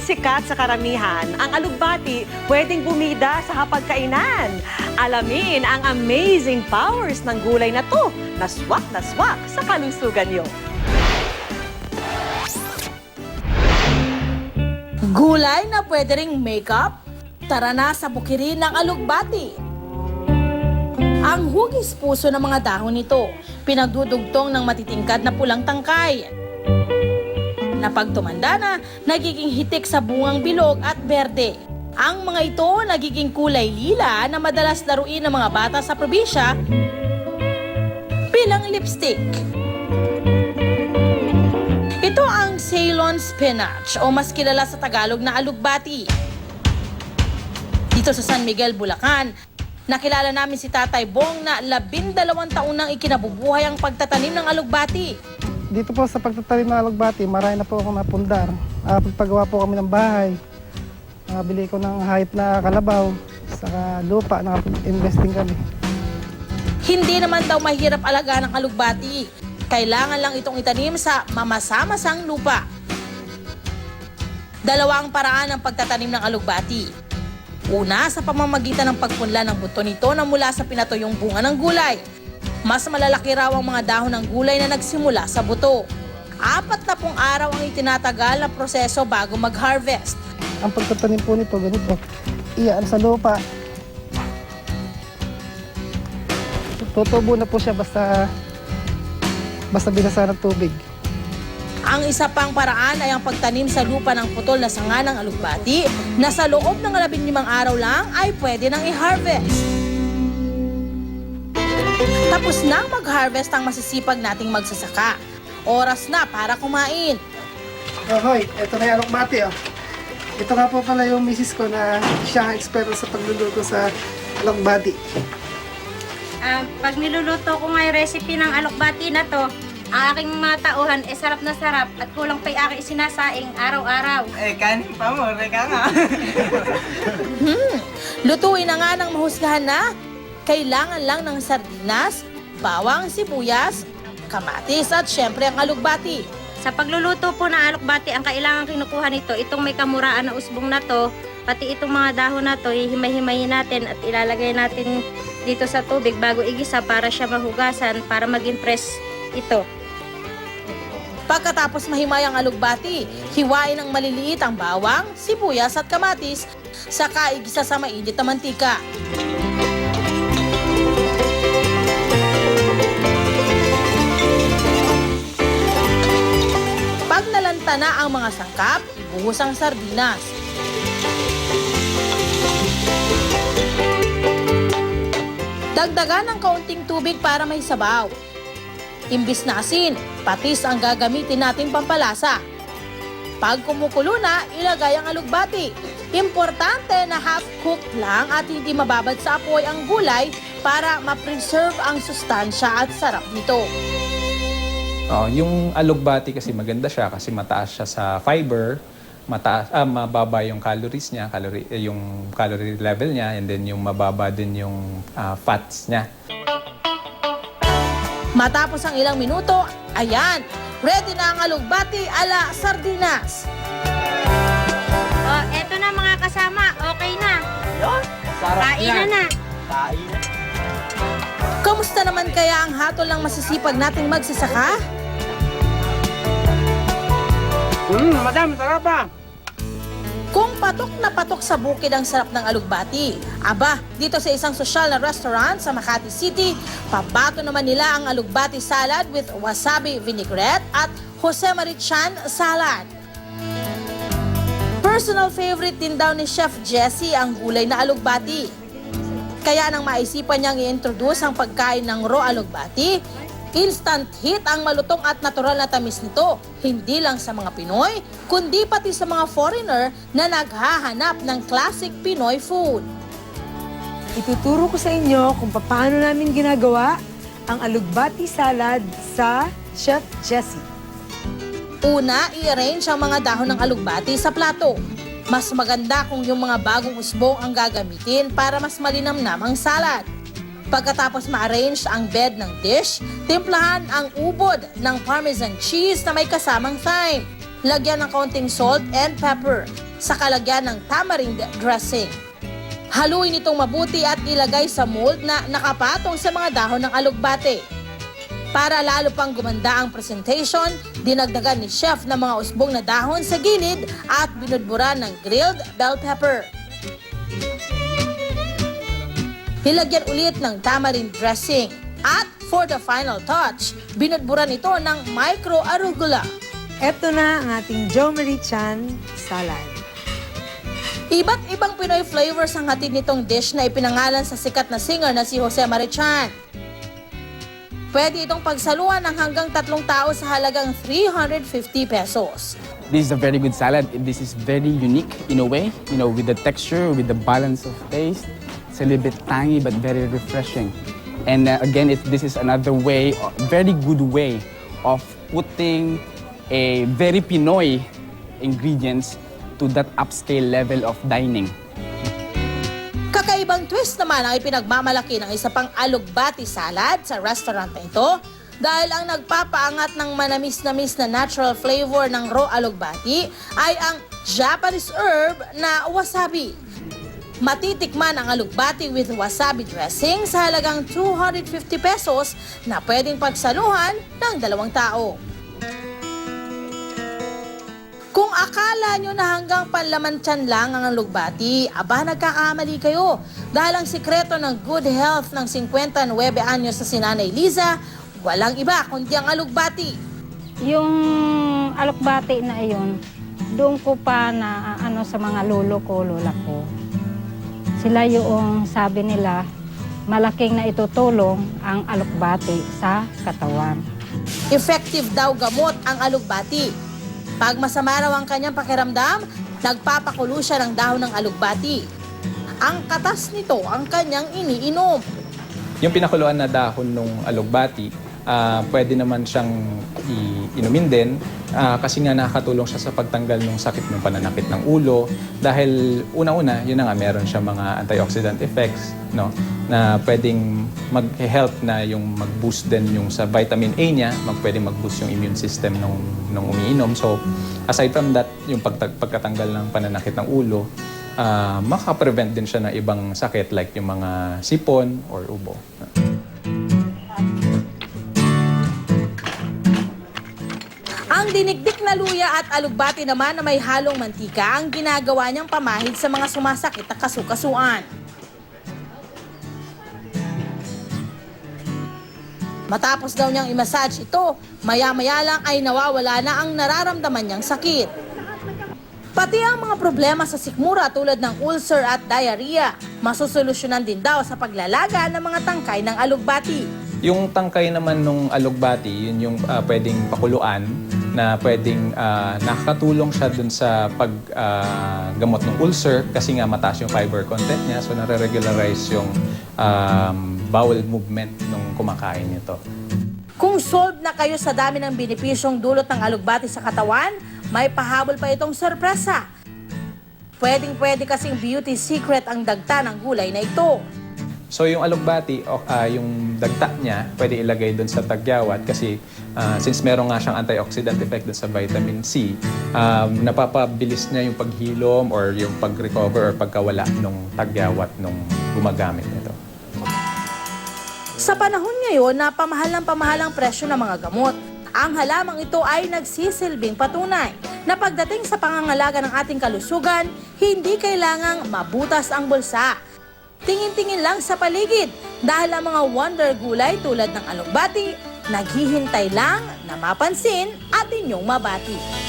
sikat sa karamihan, ang alugbati pwedeng bumida sa hapagkainan. Alamin ang amazing powers ng gulay na to na swak sa kalusugan nyo. Gulay na pwede ring makeup? Tara na sa bukirin ng alugbati. Ang hugis puso ng mga dahon nito, pinagdudugtong ng matitingkad na pulang tangkay. Na pag tumanda na, nagiging hitik sa bungang bilog at berde. Ang mga ito nagiging kulay lila na madalas laruin ng mga bata sa probinsya bilang lipstick. Ito ang Ceylon spinach o mas kilala sa Tagalog na alugbati. Dito sa San Miguel, Bulacan, nakilala namin si Tatay Bong na 12 taon nang ikinabubuhay ang pagtatanim ng alugbati. Dito po sa pagtatanim ng alugbati, marami na po akong napundar. Pagpagawa po kami ng bahay. Bili ko ng hayop na kalabaw sa lupa, investing kami. Hindi naman daw mahirap alagaan ang alugbati. Kailangan lang itong itanim sa mamasa-masang lupa. Dalawa ang paraan ng pagtatanim ng alugbati. Una, sa pamamagitan ng pagpunla ng buto nito na mula sa pinatuyong bunga ng gulay. Mas malalaki raw ang mga dahon ng gulay na nagsimula sa buto. 40 araw ang itinatagal na proseso bago mag-harvest. Ang pagtatanim po nito, ganito. Iyaan sa lupa. Tutubo na po siya basta binasa ng tubig. Ang isa pang paraan ay ang pagtanim sa lupa ng putol na sanga ng alugbati na sa loob ng 15 araw lang ay pwede nang i-harvest. Tapos na mag-harvest ang masisipag nating magsasaka. Oras na para kumain. Hoy, ito na yung alugbati. Oh. Ito nga po pala yung misis ko na siya ang eksperto sa pagluluto sa alugbati. Pag niluluto ko nga yung recipe ng alokbati na to, ang aking mga tauhan sarap na sarap at kulang pa yung aking sinasaing araw-araw. Kanin pa mo, reka nga. Lutuin na nga ng mahusgahan na. Kailangan lang ng sardinas, bawang, sibuyas, kamatis at syempre ang alugbati. Sa pagluluto po ng alokbati, ang kailangan kinukuha nito, itong may kamuraan na usbong na to, pati itong mga dahon na to, hihimay-himayin natin at ilalagay natin dito sa tubig bago igisa para siya mahugasan, para maging press ito. Pagkatapos mahimay ang alugbati, hiwain ng maliliit ang bawang, sibuyas at kamatis, saka igisa sa mainit na mantika. Pag nalanta na ang mga sangkap, ibuhos ang sardinas. Dagdagan ng kaunting tubig para may sabaw. Imbis na asin, patis ang gagamitin nating pampalasa. Pag kumukulo na, ilagay ang alugbati. Importante na half-cooked lang at hindi mababad sa apoy ang gulay para ma-preserve ang sustansya at sarap nito. Yung alugbati kasi maganda siya kasi mataas siya sa fiber, mababa yung calories niya, yung calorie level niya, and then yung mababa din yung fats niya. Matapos ang ilang minuto, ayan, ready na ang alugbati ala sardinas. Eto na mga kasama, okay na. Kain na. Kamusta naman kaya ang hatol ng masisipag nating magsasaka? Madam, sarap pa. Kung patok na patok sa bukid ang sarap ng alugbati, aba, dito sa isang sosyal na restaurant sa Makati City, pabato naman nila ang alugbati salad with wasabi vinaigrette at Jose Marichan salad. Personal favorite din daw ni Chef Jessie ang gulay na alugbati. Kaya nang maisipan niyang i-introduce ang pagkain ng raw alugbati, instant hit ang malutong at natural na tamis nito, hindi lang sa mga Pinoy, kundi pati sa mga foreigner na naghahanap ng classic Pinoy food. Ituturo ko sa inyo kung paano namin ginagawa ang alugbati salad sa Chef Jessie. Una, i-arrange ang mga dahon ng alugbati sa plato. Mas maganda kung yung mga bagong usbong ang gagamitin para mas malinamnam ang salad. Pagkatapos ma-arrange ang bed ng dish, timplahan ang ubod ng parmesan cheese na may kasamang thyme. Lagyan ng kaunting salt and pepper. sa kalagyan ng tamarind dressing. Haluin itong mabuti at ilagay sa mold na nakapatong sa mga dahon ng alugbati. Para lalo pang gumanda ang presentation, dinagdagan ni chef ng mga usbong na dahon sa gilid at binudburan ng grilled bell pepper. Nilagyan ulit ng tamarind dressing at for the final touch, binudburan ito ng micro arugula. Eto na ang ating Jo Marie Chan salad. Iba't ibang Pinoy flavors ang hatid nitong dish na ipinangalan sa sikat na singer na si Jose Marichan. Pwede itong pagsaluhan ng hanggang 3 tao sa halagang 350 pesos. This is a very good salad. This is very unique in a way, with the texture, with the balance of taste. It's a little bit tangy but very refreshing. And again, this is another way, very good way of putting a very Pinoy ingredients to that upscale level of dining. Kakaibang twist naman ang ipinagmamalaki ng isa pang alugbati salad sa restaurant na ito dahil ang nagpapaangat ng manamis-namis na natural flavor ng raw alugbati ay ang Japanese herb na wasabi. Matitikman ang alugbati with wasabi dressing sa halagang 250 pesos na pwedeng pagsaluhan ng 2 tao. Kung akala nyo na hanggang panlaman tiyan lang ang alugbati, aba nagkakamali kayo. Dahil ang sikreto ng good health ng 59 anyos sa sinanay Liza, walang iba kundi ang alugbati. Yung alokbati na iyon, doon ko pa na sa mga lolo ko, lola ko. Sila yung sabi nila, malaking na itutulong ang alokbati sa katawan. Effective daw gamot ang alugbati. Pag masama raw ang kanyang pakiramdam, nagpapakulo siya ng dahon ng alugbati. Ang katas nito ang kanyang iniinom. Yung pinakuluan na dahon ng alugbati, pwede naman siyang inumin din kasi nga nakakatulong siya sa pagtanggal ng sakit ng pananakit ng ulo. Dahil una-una, yun na nga, meron siya mga antioxidant effects, no? Na pwedeng mag-help na yung mag-boost din yung sa vitamin A niya, pwedeng mag-boost yung immune system nung umiinom. So, aside from that, yung pagkatanggal ng pananakit ng ulo, makaprevent din siya ng ibang sakit like yung mga sipon or ubo. Ang dinikdik na luya at alugbati naman na may halong mantika ang ginagawa niyang pamahid sa mga sumasakit na kasukasuan. Matapos daw niyang i-massage ito, maya-maya lang ay nawawala na ang nararamdaman niyang sakit. Pati ang mga problema sa sikmura tulad ng ulcer at diarrhea, masusolusyonan din daw sa paglalaga ng mga tangkay ng alugbati. Yung tangkay naman ng alugbati, yun yung pwedeng pakuluan na pwedeng nakakatulong siya dun sa paggamot ng ulcer kasi nga mataas yung fiber content niya, so nare-regularize yung bowel movement nung kumakain nito. Kung solve na kayo sa dami ng benepisyong dulot ng alugbati sa katawan, may pahabol pa itong sorpresa. Pwedeng-pwede kasing beauty secret ang dagta ng gulay na ito. So yung alugbati, yung dagta niya, pwede ilagay doon sa tagyawat kasi since meron nga siyang antioxidant effect doon sa vitamin C, napapabilis niya yung paghilom or yung pag-recover or pagkawala ng tagyawat nung gumagamit nito. Sa panahon ngayon na pamahal ang presyo ng mga gamot, ang halamang ito ay nagsisilbing patunay na pagdating sa pangangalaga ng ating kalusugan, hindi kailangang mabutas ang bulsa. Tingin-tingin lang sa paligid dahil ang mga wonder gulay tulad ng alugbati, naghihintay lang na mapansin at inyong mabati.